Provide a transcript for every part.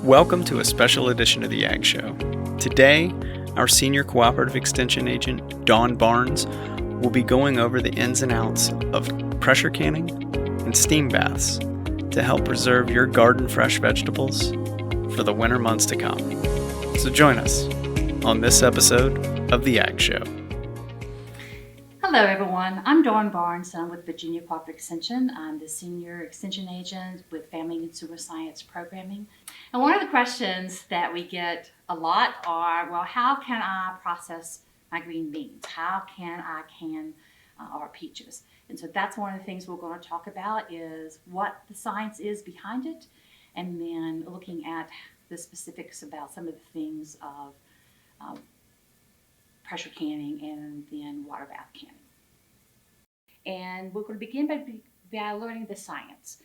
Welcome to a special edition of the Ag Show. Today, our Senior Cooperative Extension Agent, Dawn Barnes, will be going over the ins and outs of pressure canning and steam baths to help preserve your garden fresh vegetables for the winter months to come. So join us on this episode of the Ag Show. Hello everyone, I'm Dawn Barnes. I'm with Virginia Cooperative Extension. I'm the Senior Extension Agent with Family and Consumer Science Programming. And one of the questions that we get a lot are, well, how can I process my green beans? How can I can our peaches? And so that's one of the things we're going to talk about is what the science is behind it, and then looking at the specifics about some of the things of pressure canning and then water bath canning. And we're going to begin by learning the science.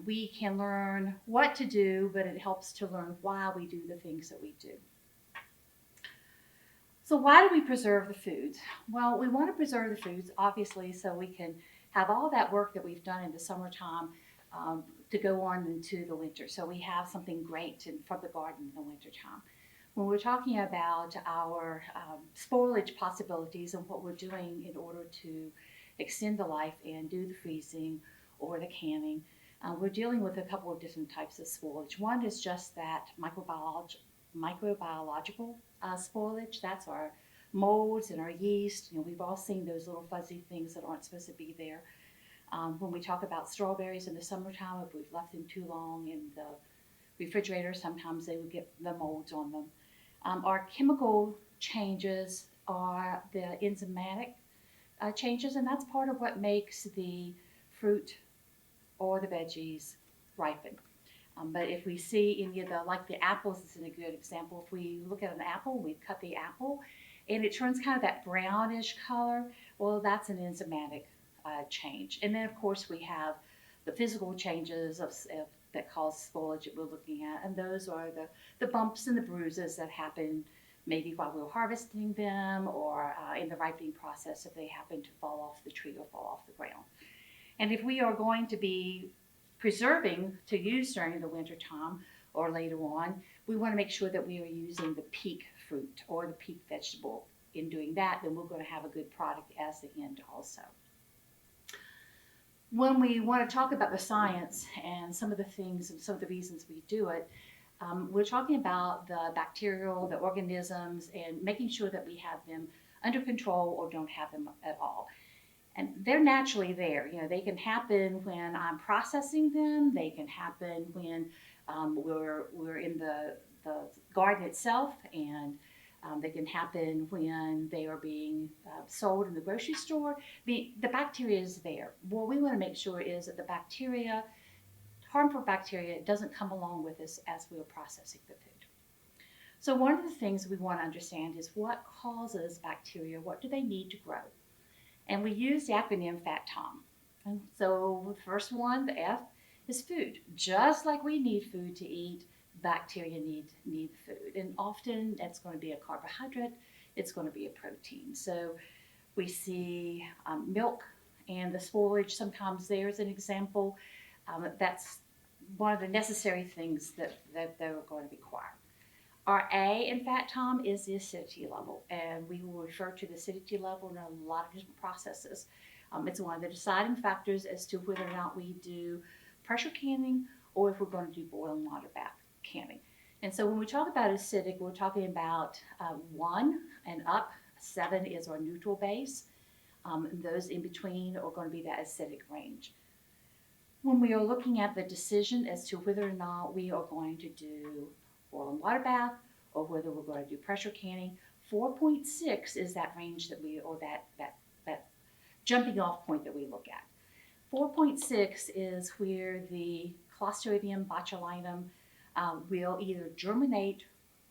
We can learn what to do, but it helps to learn why we do the things that we do. So why do we preserve the foods? Well, we want to preserve the foods, obviously, so we can have all that work that we've done in the summertime to go on into the winter. So we have something great from the garden in the wintertime. When we're talking about our spoilage possibilities and what we're doing in order to extend the life and do the freezing or the canning, we're dealing with a couple of different types of spoilage. One is just that microbiological spoilage. That's our molds and our yeast. We've all seen those little fuzzy things that aren't supposed to be there. When we talk about strawberries in the summertime, if we've left them too long in the refrigerator, sometimes they would get the molds on them. Our chemical changes are the enzymatic changes, and that's part of what makes the fruit or the veggies ripen. But if we see any of like the apples is a good example. If we look at an apple, we cut the apple, and it turns kind of that brownish color. Well, that's an enzymatic change. And then, of course, we have the physical changes that cause spoilage that we're looking at, and those are the bumps and the bruises that happen maybe while we're harvesting them or in the ripening process if they happen to fall off the tree or fall off the ground. And if we are going to be preserving to use during the winter time or later on, we want to make sure that we are using the peak fruit or the peak vegetable. In doing that, then we're going to have a good product as the end also. When we want to talk about the science and some of the things and some of the reasons we do it, we're talking about the bacterial, the organisms, and making sure that we have them under control or don't have them at all. And they're naturally there. They can happen when I'm processing them. They can happen when we're in the garden itself, and they can happen when they are being sold in the grocery store. The bacteria is there. What we want to make sure is that the bacteria, harmful bacteria, doesn't come along with us as we're processing the food. So one of the things we want to understand is what causes bacteria, what do they need to grow? And we use the acronym FATTOM. And so the first one, the F, is food. Just like we need food to eat, bacteria need food. And often that's going to be a carbohydrate, it's going to be a protein. So we see milk and the spoilage. Sometimes there's an example. That's one of the necessary things that they're going to require. Our A in FATTOM is the acidity level, and we will refer to the acidity level in a lot of different processes. It's one of the deciding factors as to whether or not we do pressure canning or if we're going to do boiling water bath canning. And so when we talk about acidic, we're talking about 1 and up. 7 is our neutral base. And those in between are going to be that acidic range. When we are looking at the decision as to whether or not we are going to do boiling water bath or whether we're going to do pressure canning, 4.6 is that range that that jumping off point that we look at. 4.6 is where the Clostridium botulinum will either germinate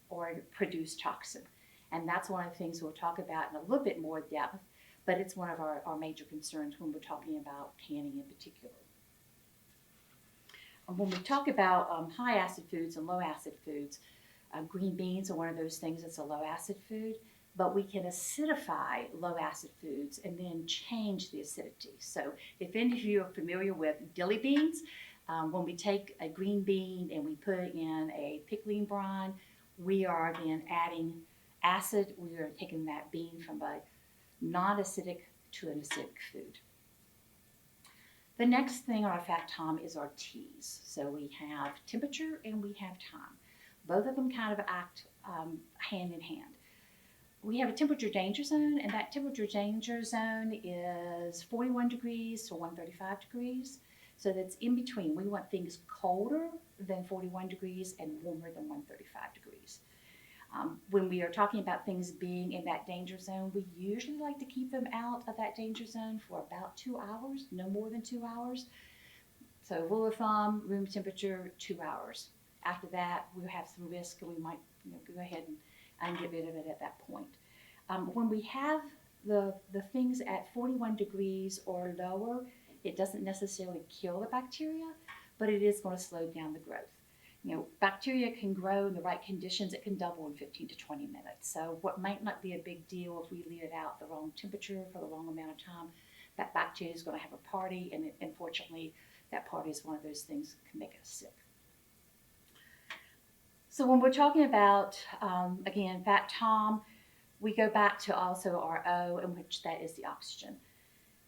or produce toxin. And that's one of the things we'll talk about in a little bit more depth, but it's one of our major concerns when we're talking about canning in particular. When we talk about high acid foods and low acid foods, green beans are one of those things that's a low acid food, but we can acidify low acid foods and then change the acidity. So if any of you are familiar with dilly beans, When we take a green bean and we put it in a pickling brine, we are then adding acid. We are taking that bean from a non-acidic to an acidic food. The next thing on our fat time is our T's. So we have temperature and we have time. Both of them kind of act hand in hand. We have a temperature danger zone, and that temperature danger zone is 41 degrees to 135 degrees. So that's in between. We want things colder than 41 degrees and warmer than 135 degrees. When we are talking about things being in that danger zone, we usually like to keep them out of that danger zone for about 2 hours, no more than 2 hours. So rule of thumb, room temperature, 2 hours. After that, we'll have some risk, and we might go ahead and get rid of it at that point. When we have the things at 41 degrees or lower, it doesn't necessarily kill the bacteria, but it is going to slow down the growth. Bacteria can grow in the right conditions. It can double in 15 to 20 minutes. So what might not be a big deal if we leave it out the wrong temperature for the wrong amount of time, that bacteria is going to have a party, and unfortunately, that party is one of those things that can make us sick. So when we're talking about, again, fat tom, we go back to also our O, in which that is the oxygen.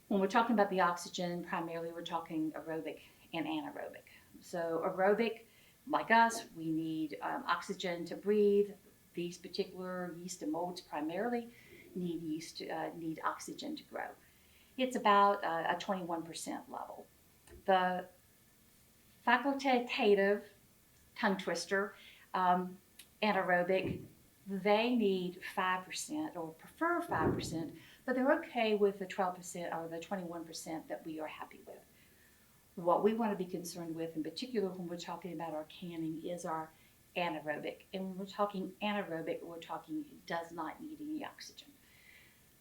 When we're talking about the oxygen, primarily we're talking aerobic and anaerobic. So aerobic, like us, we need oxygen to breathe. These particular yeast and molds primarily need oxygen to grow. It's about a 21% level. The facultative, tongue twister, anaerobic, they need 5% or prefer 5%, but they're okay with the 12% or the 21% that we are happy with. What we want to be concerned with, in particular when we're talking about our canning, is our anaerobic. And when we're talking anaerobic, we're talking does not need any oxygen.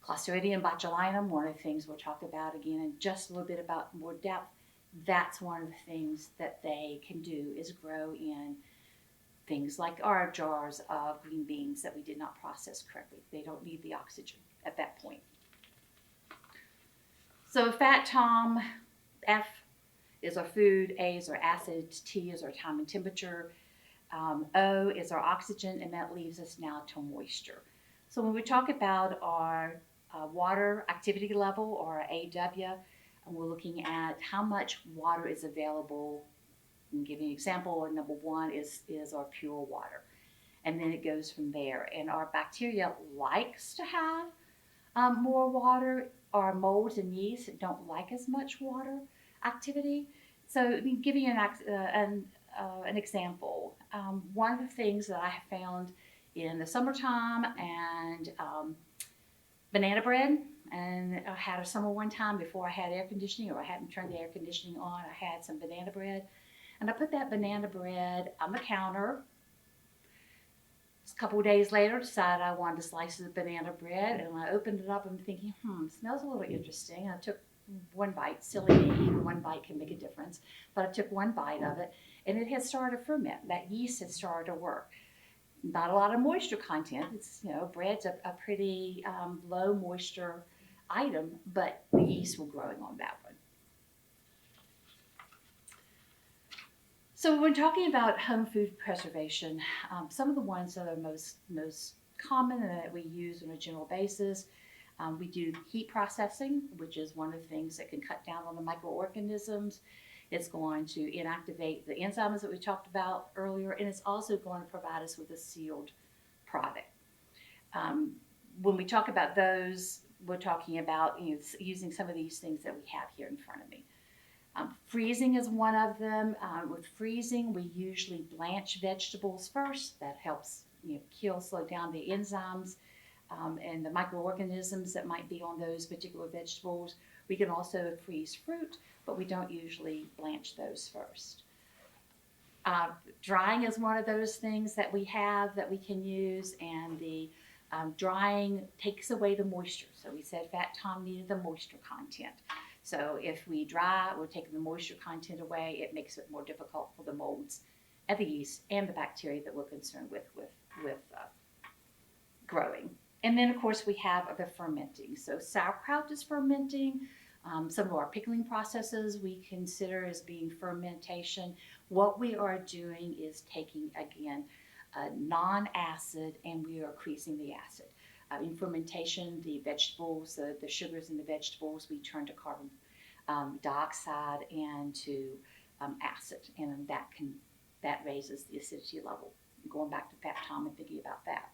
Clostridium botulinum, one of the things we'll talk about again in just a little bit about more depth, that's one of the things that they can do is grow in things like our jars of green beans that we did not process correctly. They don't need the oxygen at that point. So fat tom, F is our food, A is our acid, T is our time and temperature, O is our oxygen, and that leaves us now to moisture. So when we talk about our water activity level, or our AW, and we're looking at how much water is available. And give you an example, number one is our pure water. And then it goes from there. And our bacteria likes to have more water. Our molds and yeast don't like as much water activity. So giving you an example, one of the things that I have found in the summertime and banana bread, and I had a summer one time before I had air conditioning, or I hadn't turned the air conditioning on, I had some banana bread. And I put that banana bread on the counter. A couple of days later, decided I wanted to slice the banana bread, and I opened it up and thinking, it smells a little interesting. And I took one bite. Silly me, even one bite can make a difference. But I took one bite of it, and it had started to ferment. That yeast had started to work. Not a lot of moisture content. It's, bread's a pretty low moisture item, but the yeast were growing on that one. So when talking about home food preservation, some of the ones that are most common and that we use on a general basis, we do heat processing, which is one of the things that can cut down on the microorganisms. It's going to inactivate the enzymes that we talked about earlier, and it's also going to provide us with a sealed product. When we talk about those, we're talking about using some of these things that we have here in front of me. Freezing is one of them. With freezing, we usually blanch vegetables first. That helps slow down the enzymes and the microorganisms that might be on those particular vegetables. We can also freeze fruit, but we don't usually blanch those first. Drying is one of those things that we have that we can use, and the drying takes away the moisture. So we said fat tom needed the moisture content. So if we dry, we're taking the moisture content away. It makes it more difficult for the molds and the yeast and the bacteria that we're concerned with growing. And then, of course, we have the fermenting. So sauerkraut is fermenting. Some of our pickling processes we consider as being fermentation. What we are doing is taking, again, a non-acid and we are increasing the acid. In fermentation, the vegetables, the sugars in the vegetables, we turn to carbon dioxide and to acid, and that raises the acidity level. Going back to fat Tom and thinking about that.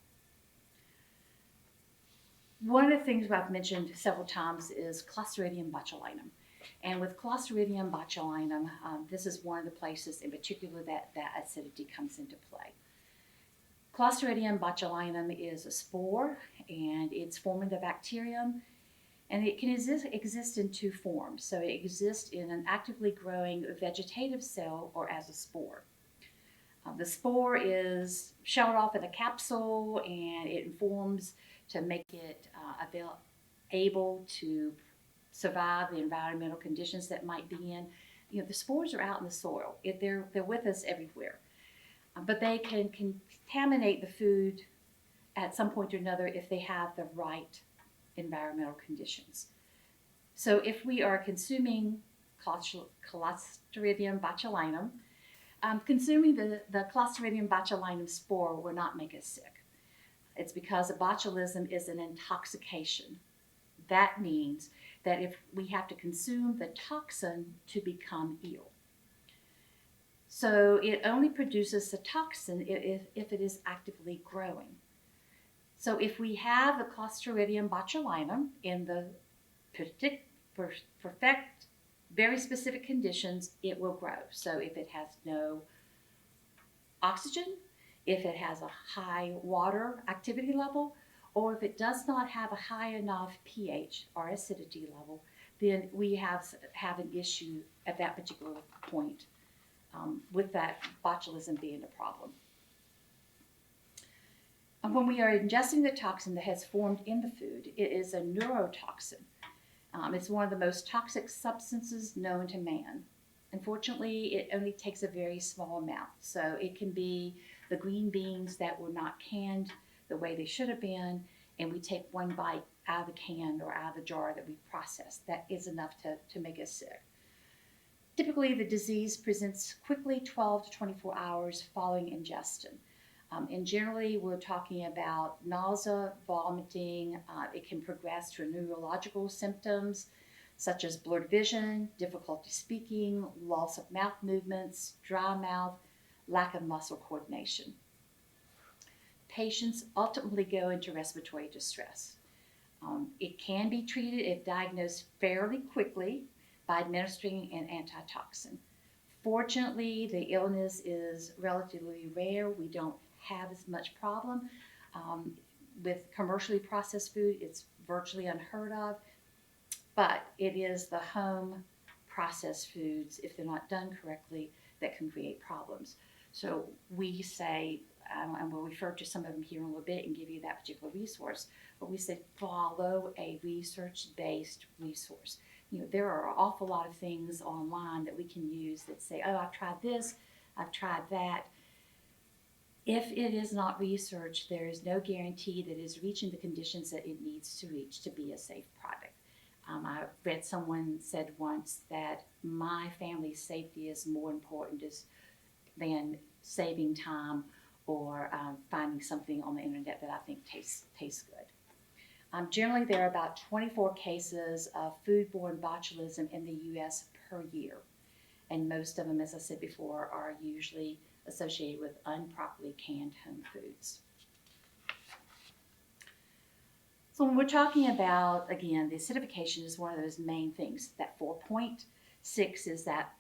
One of the things I've mentioned several times is Clostridium botulinum. And with Clostridium botulinum, this is one of the places in particular that acidity comes into play. Clostridium botulinum is a spore, and it's forming the bacterium, and it can exist in two forms. So it exists in an actively growing vegetative cell or as a spore. The spore is shelled off in a capsule, and it forms to make it able to survive the environmental conditions that might be in. The spores are out in the soil. They're with us everywhere. But they can contaminate the food at some point or another if they have the right environmental conditions. So if we are consuming Clostridium botulinum, consuming the Clostridium botulinum spore will not make us sick. It's because botulism is an intoxication. That means that if we have to consume the toxin to become ill. So it only produces the toxin if it is actively growing. So if we have the Clostridium botulinum in the perfect, very specific conditions, it will grow. So if it has no oxygen, if it has a high water activity level, or if it does not have a high enough pH or acidity level, then we have an issue at that particular point with that botulism being a problem. And when we are ingesting the toxin that has formed in the food, it is a neurotoxin. It's one of the most toxic substances known to man. Unfortunately, it only takes a very small amount. So it can be the green beans that were not canned the way they should have been, and we take one bite out of the can or out of the jar that we processed. That is enough to make us sick. Typically, the disease presents quickly, 12 to 24 hours following ingestion. And generally, we're talking about nausea, vomiting. It can progress to neurological symptoms such as blurred vision, difficulty speaking, loss of mouth movements, dry mouth, lack of muscle coordination. Patients ultimately go into respiratory distress. It can be treated if diagnosed fairly quickly by administering an antitoxin. Fortunately, the illness is relatively rare. We don't have as much problem. With commercially processed food, it's virtually unheard of, but it is the home processed foods, if they're not done correctly, that can create problems. So we say, and we'll refer to some of them here in a little bit and give you that particular resource, but we say follow a research-based resource. There are an awful lot of things online that we can use that say, oh, I've tried this, I've tried that. If it is not researched, there is no guarantee that it is reaching the conditions that it needs to reach to be a safe product. I read someone said once that my family's safety is more important than saving time or finding something on the internet that I think tastes good. Generally, there are about 24 cases of foodborne botulism in the U.S. per year, and most of them, as I said before, are usually associated with improperly canned home foods. So when we're talking about, again, the acidification is one of those main things. That 4.6 is that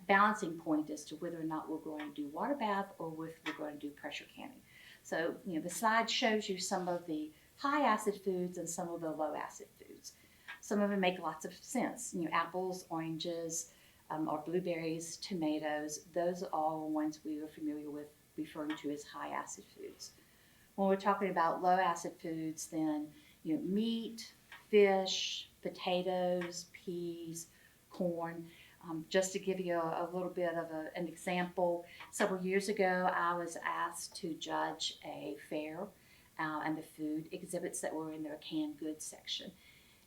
balancing point as to whether or not we're going to do water bath or if we're going to do pressure canning. So, the slide shows you some of the high acid foods and some of the low acid foods. Some of them make lots of sense. Apples, oranges, or blueberries, tomatoes, those are all ones we are familiar with referring to as high acid foods. When we're talking about low acid foods, then meat, fish, potatoes, peas, corn. Just to give you a little bit of an example, several years ago I was asked to judge a fair and the food exhibits that were in their canned goods section.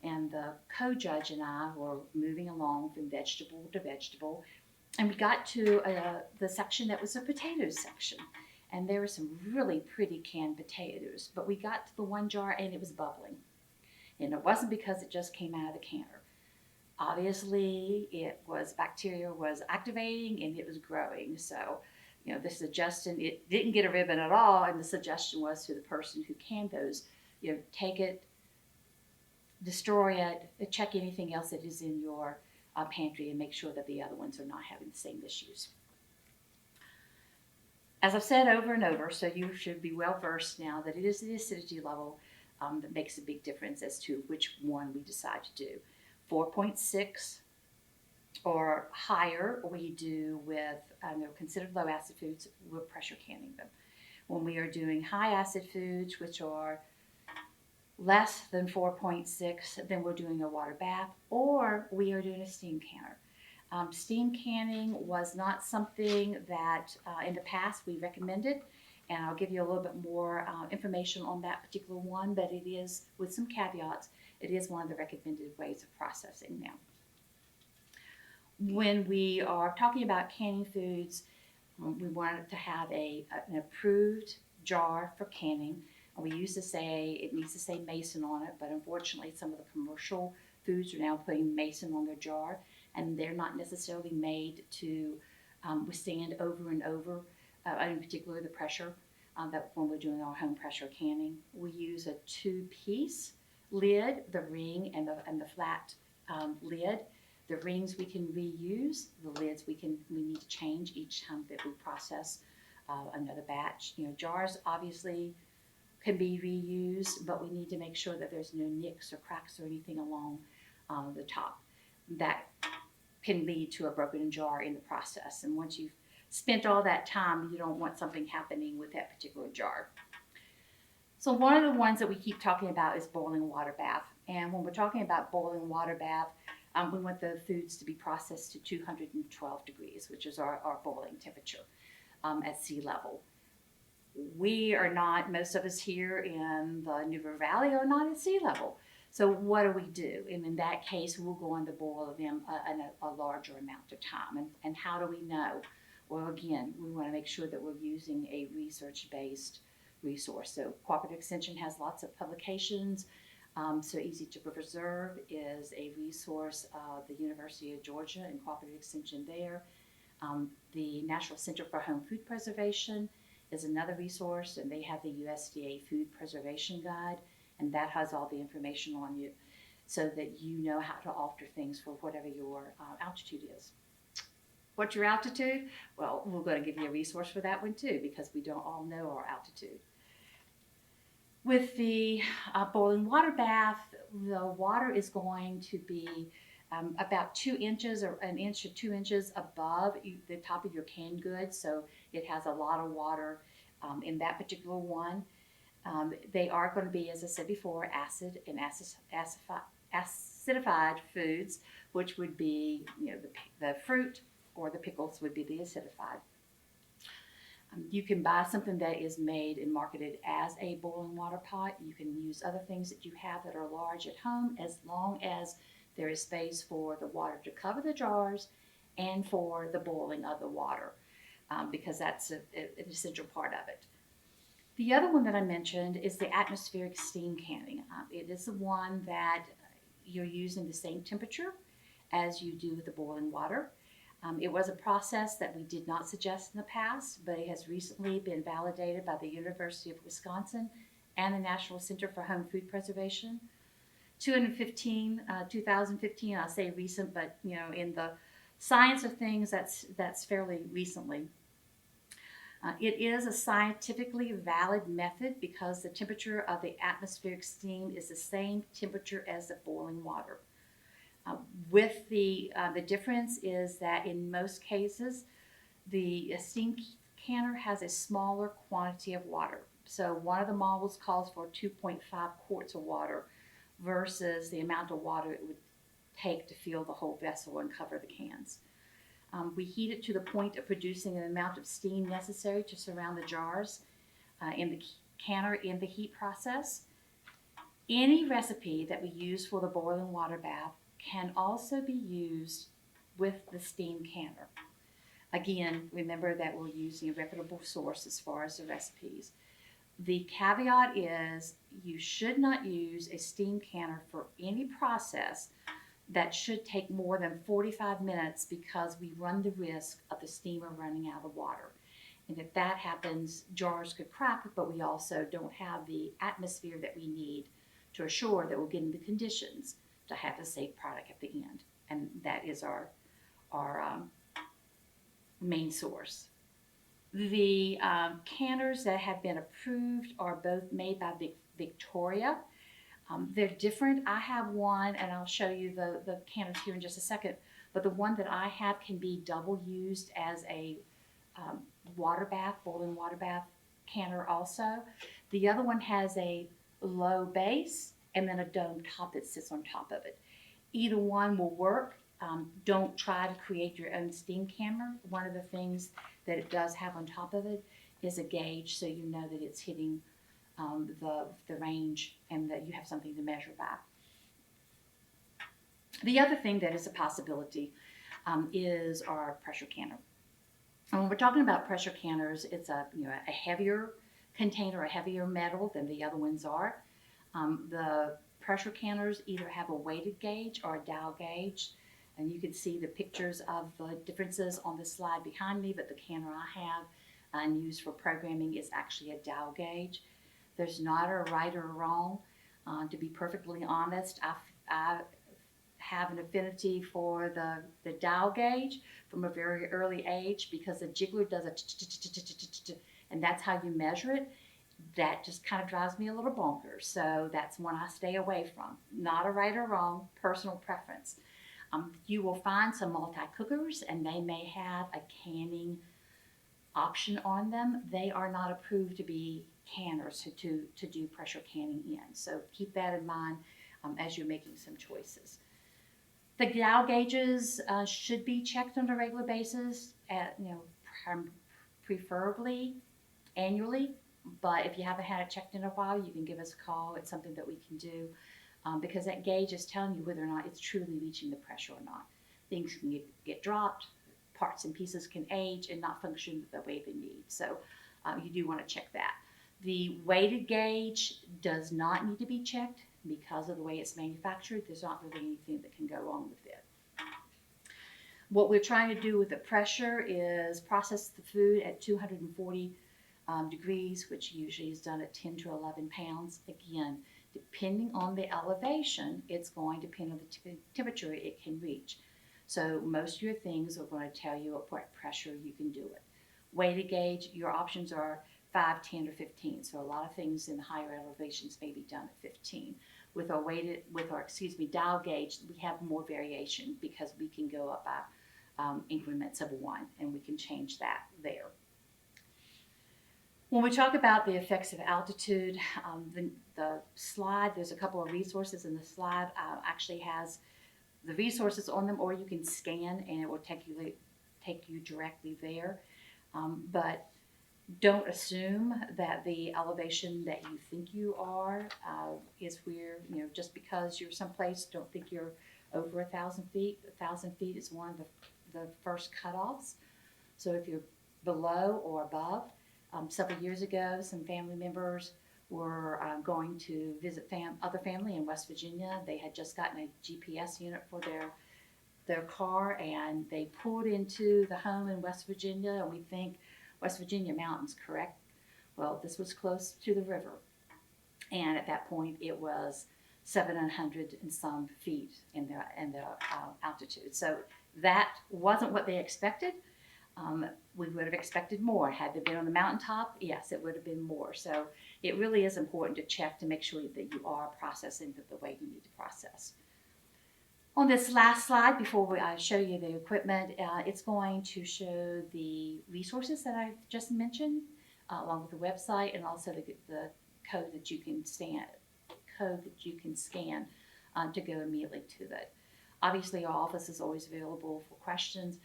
And the co-judge and I were moving along from vegetable to vegetable, and we got to the section that was a potatoes section. And there were some really pretty canned potatoes, but we got to the one jar and it was bubbling. And it wasn't because it just came out of the canner. Obviously, it was bacteria was activating and it was growing. So, the suggestion, it didn't get a ribbon at all, and the suggestion was to the person who canned those, take it, destroy it, check anything else that is in your pantry, and make sure that the other ones are not having the same issues. As I've said over and over, so you should be well versed now that it is the acidity level that makes a big difference as to which one we decide to do. 4.6 or higher we do with they're considered low acid foods, we're pressure canning them. When we are doing high acid foods, which are less than 4.6, then we're doing a water bath, or we are doing a steam canner. Steam canning was not something that in the past we recommended, and I'll give you a little bit more information on that particular one, but it is, with some caveats, it is one of the recommended ways of processing now. When we are talking about canning foods, we want to have an approved jar for canning. We used to say it needs to say Mason on it, but unfortunately some of the commercial foods are now putting Mason on their jar, and they're not necessarily made to withstand over and over, in particular the pressure that when we're doing our home pressure canning. We use a 2-piece lid, the ring and the flat lid. The rings we can reuse. The lids we need to change each time that we process another batch. Jars obviously can be reused, but we need to make sure that there's no nicks or cracks or anything along the top. That can lead to a broken jar in the process. And once you've spent all that time, you don't want something happening with that particular jar. So one of the ones that we keep talking about is boiling water bath. And when we're talking about boiling water bath, we want the foods to be processed to 212 degrees, which is our boiling temperature at sea level. We are not, most of us here in the New River Valley are not at sea level. So what do? And in that case, we'll go on to boil them a larger amount of time. And how do we know? Well, again, we want to make sure that we're using a research-based resource. So Cooperative Extension has lots of publications. So Easy to Preserve is a resource of the University of Georgia and Cooperative Extension there. The National Center for Home Food Preservation is another resource, and they have the USDA Food Preservation Guide, and that has all the information on you so that you know how to alter things for whatever your altitude is. What's your altitude? Well, we're going to give you a resource for that one too, because we don't all know our altitude. With the boiling water bath, the water is going to be about 2 inches or 1 inch or 2 inches above the top of your canned goods. So it has a lot of water in that particular one. They are going to be, as I said before, acid and acidified foods, which would be the fruit or the pickles would be the acidified. You can buy something that is made and marketed as a boiling water pot. You can use other things that you have that are large at home, as long as there is space for the water to cover the jars and for the boiling of the water, because that's an essential part of it. The other one that I mentioned is the atmospheric steam canning. It is the one that you're using the same temperature as you do with the boiling water. It was a process that we did not suggest in the past, but it has recently been validated by the University of Wisconsin and the National Center for Home Food Preservation. 2015, I say recent, but in the science of things, that's fairly recently. It is a scientifically valid method because the temperature of the atmospheric steam is the same temperature as the boiling water. With the difference is that in most cases, the steam canner has a smaller quantity of water. So one of the models calls for 2.5 quarts of water versus the amount of water it would take to fill the whole vessel and cover the cans. We heat it to the point of producing an amount of steam necessary to surround the jars in the canner in the heat process. Any recipe that we use for the boiling water bath can also be used with the steam canner. Again, remember that we're using a reputable source as far as the recipes. The caveat is you should not use a steam canner for any process that should take more than 45 minutes because we run the risk of the steamer running out of water. And if that happens, jars could crack, but we also don't have the atmosphere that we need to assure that we're getting the conditions to have a safe product at the end. And that is our main source. The canners that have been approved are both made by Victoria. They're different. I have one, and I'll show you the canners here in just a second. But the one that I have can be double used as a water bath, boiling water bath canner also. The other one has a low base and then a dome top that sits on top of it. Either one will work. Don't try to create your own steam canner. One of the things that it does have on top of it is a gauge, so you know that it's hitting the range and that you have something to measure by. The other thing that is a possibility is our pressure canner. And when we're talking about pressure canners, it's a heavier container, a heavier metal than the other ones are. The pressure canners either have a weighted gauge or a dial gauge. And you can see the pictures of the differences on the slide behind me, but the canner I have and use for programming is actually a dial gauge. There's not a right or wrong. To be perfectly honest, I have an affinity for the dial gauge from a very early age because the jiggler does a and that's how you measure it. That just kind of drives me a little bonkers. So that's one I stay away from. Not a right or wrong, personal preference. You will find some multi-cookers and they may have a canning option on them. They are not approved to be canners to do pressure canning in. So keep that in mind as you're making some choices. The dial gauges should be checked on a regular basis, preferably annually. But if you haven't had it checked in a while, you can give us a call. It's something that we can do. Because that gauge is telling you whether or not it's truly reaching the pressure or not. Things can get dropped, parts and pieces can age and not function the way they need. So you do want to check that. The weighted gauge does not need to be checked because of the way it's manufactured. There's not really anything that can go wrong with it. What we're trying to do with the pressure is process the food at 240 degrees, which usually is done at 10 to 11 pounds. Again, depending on the elevation, it's going to depend on the temperature it can reach. So most of your things are going to tell you at what pressure you can do it. Weighted gauge, your options are 5, 10, or 15. So a lot of things in the higher elevations may be done at 15. With our dial gauge, we have more variation because we can go up by increments of 1, and we can change that there. When we talk about the effects of altitude, the slide, there's a couple of resources in the slide, actually has the resources on them, or you can scan and it will take you directly there. But don't assume that the elevation that you think you are is where, just because you're someplace, don't think you're over 1,000 feet. 1,000 feet is one of the first cutoffs. So if you're below or above, several years ago, some family members were going to visit other family in West Virginia. They had just gotten a GPS unit for their car, and they pulled into the home in West Virginia, and we think West Virginia mountains, correct? Well, this was close to the river, and at that point it was 700 and some feet in the altitude. So that wasn't what they expected. We would have expected more. Had they been on the mountaintop, yes, it would have been more. So it really is important to check to make sure that you are processing the way you need to process. On this last slide, before I show you the equipment, it's going to show the resources that I've just mentioned, along with the website and also the code that you can scan to go immediately to it. Obviously, our office is always available for questions.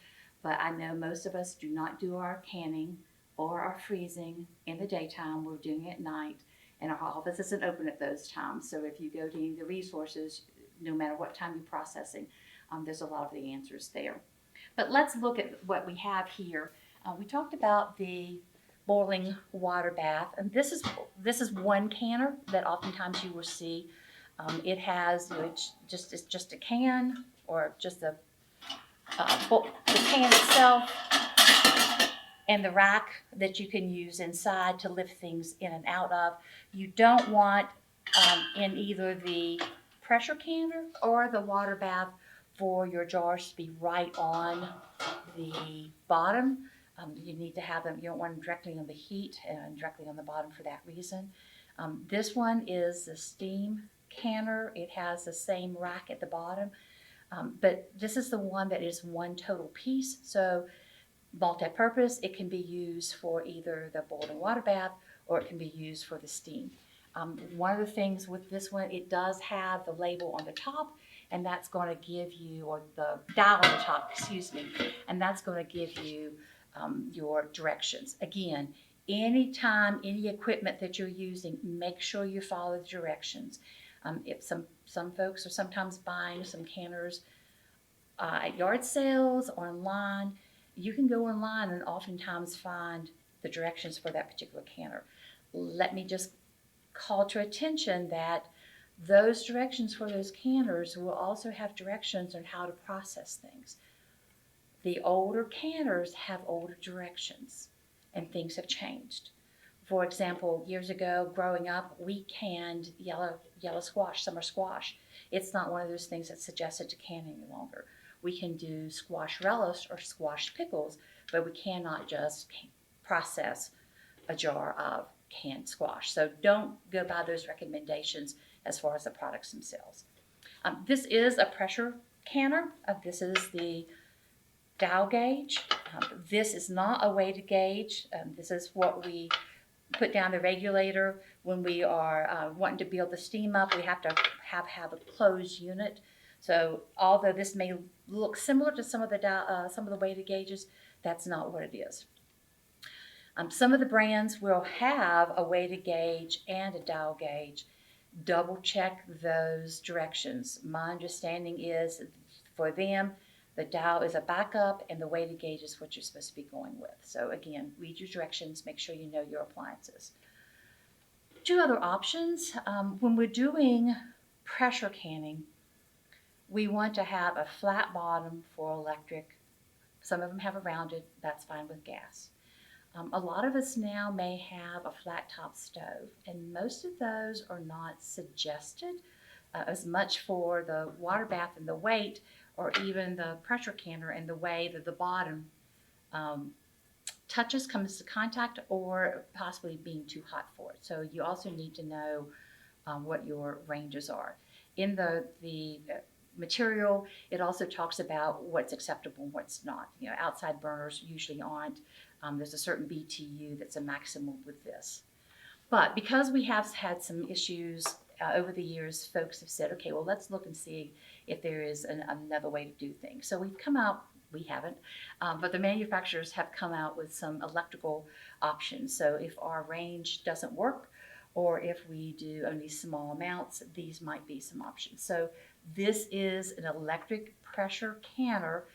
But I know most of us do not do our canning or our freezing in the daytime. We're doing it at night. and our office isn't open at those times. So if you go to any of the resources, no matter what time you're processing, there's a lot of the answers there. But let's look at what we have here. We talked about the boiling water bath, and this is one canner that oftentimes you will see. It has, it's just a can or just the can itself and the rack that you can use inside to lift things in and out of. You don't want in either the pressure canner or the water bath for your jars to be right on the bottom. You need to have them, you don't want them directly on the heat and directly on the bottom for that reason. This one is the steam canner. It has the same rack at the bottom, but this is the one that is one total piece. So multi-purpose, it can be used for either the boiling water bath or it can be used for the steam. One of the things with this one, it does have the label on the top, and that's going to give you, or the dial on the top, excuse me, and that's going to give you your directions. Again, anytime, any equipment that you're using, make sure you follow the directions. If some folks are sometimes buying some canners at yard sales or online, you can go online and oftentimes find the directions for that particular canner. Let me just call to attention that those directions for those canners will also have directions on how to process things. The older canners have older directions, and things have changed. For example, years ago, growing up, we canned yellow squash, summer squash. It's not one of those things that's suggested to can any longer. We can do squash relish or squash pickles, but we cannot just process a jar of canned squash. So don't go by those recommendations as far as the products themselves. This is a pressure canner. This is the dial gauge. This is not a weighted gauge. This is what we put down the regulator when we are wanting to build the steam up. We have to have a closed unit. So although this may look similar to some of the weighted gauges, that's not what it is. Some of the brands will have a weighted gauge and a dial gauge. Double check those directions. My understanding is for them, the dial is a backup and the weighted gauge is what you're supposed to be going with. So again, read your directions, make sure you know your appliances. Two other options. When we're doing pressure canning, we want to have a flat bottom for electric. Some of them have a rounded, that's fine with gas. A lot of us now may have a flat top stove, and most of those are not suggested as much for the water bath and the weight, or even the pressure canner and the way that the bottom comes to contact, or possibly being too hot for it. So you also need to know what your ranges are. In the material, it also talks about what's acceptable and what's not. Outside burners usually aren't. There's a certain BTU that's a maximum with this. But because we have had some issues over the years, folks have said, okay, well, let's look and see if there is another way to do things. So we haven't, but the manufacturers have come out with some electrical options. So if our range doesn't work, or if we do only small amounts, these might be some options. So this is an electric pressure canner.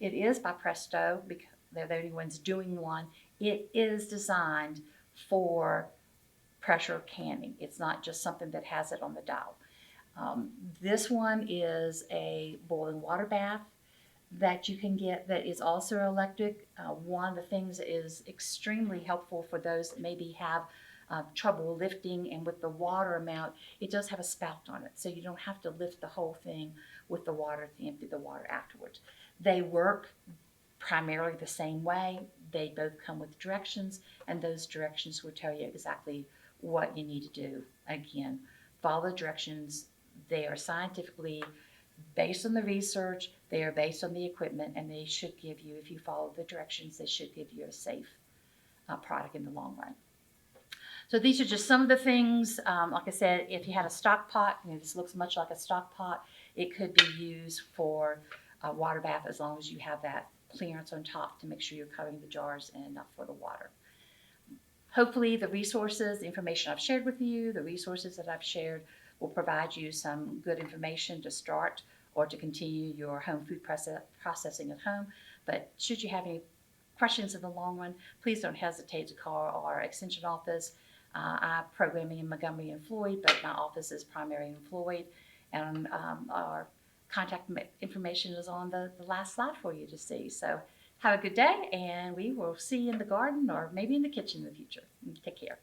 It is by Presto, because they're the only ones doing one. It is designed for pressure canning. It's not just something that has it on the dial. This one is a boiling water bath that you can get that is also electric. One of the things that is extremely helpful for those that maybe have trouble lifting, and with the water amount, it does have a spout on it, so you don't have to lift the whole thing with the water to empty the water afterwards. They work primarily the same way. They both come with directions, and those directions will tell you exactly what you need to do. Again, follow the directions. They are scientifically based on the research, they are based on the equipment, and they should give you, if you follow the directions, they should give you a safe product in the long run. So these are just some of the things. Like I said, if you had a stock pot, this looks much like a stock pot, it could be used for a water bath as long as you have that clearance on top to make sure you're covering the jars and enough for the water. Hopefully the resources, the information I've shared with you, the resources that I've shared will provide you some good information to start or to continue your home food processing at home. But should you have any questions in the long run, please don't hesitate to call our extension office. I'm programming in Montgomery and Floyd, but my office is primary in Floyd. And our contact information is on the last slide for you to see. So have a good day, and we will see you in the garden or maybe in the kitchen in the future. Take care.